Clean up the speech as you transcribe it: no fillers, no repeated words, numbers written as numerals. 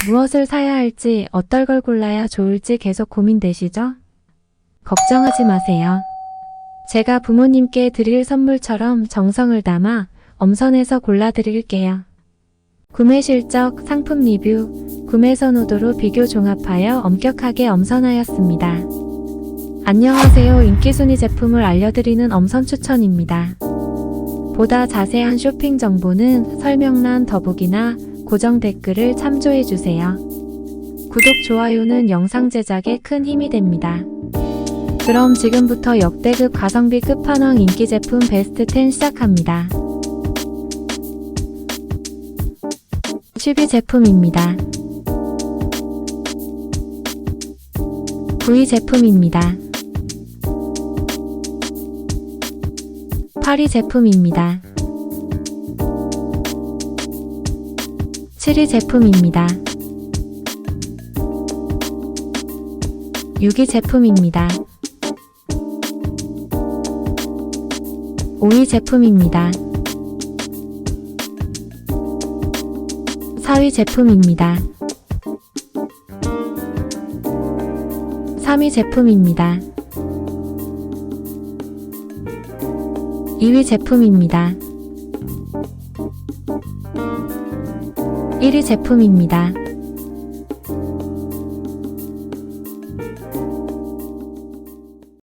무엇을 사야 할지, 어떨 걸 골라야 좋을지 계속 고민되시죠? 걱정하지 마세요. 제가 부모님께 드릴 선물처럼 정성을 담아 엄선해서 골라드릴게요. 구매 실적, 상품 리뷰, 구매 선호도로 비교 종합하여 엄격하게 엄선하였습니다. 안녕하세요. 인기순위 제품을 알려드리는 엄선 추천입니다. 보다 자세한 쇼핑 정보는 설명란 더보기나 고정 댓글을 참조해주세요. 구독, 좋아요는 영상 제작에 큰 힘이 됩니다. 그럼 지금부터 역대급 가성비 끝판왕 인기 제품 베스트 10 시작합니다. 10위 제품입니다. 9위 제품입니다. 8위 제품입니다. 7위 제품입니다. 6위 제품입니다. 5위 제품입니다. 4위 제품입니다. 3위 제품입니다. 2위 제품입니다. 1위 제품입니다.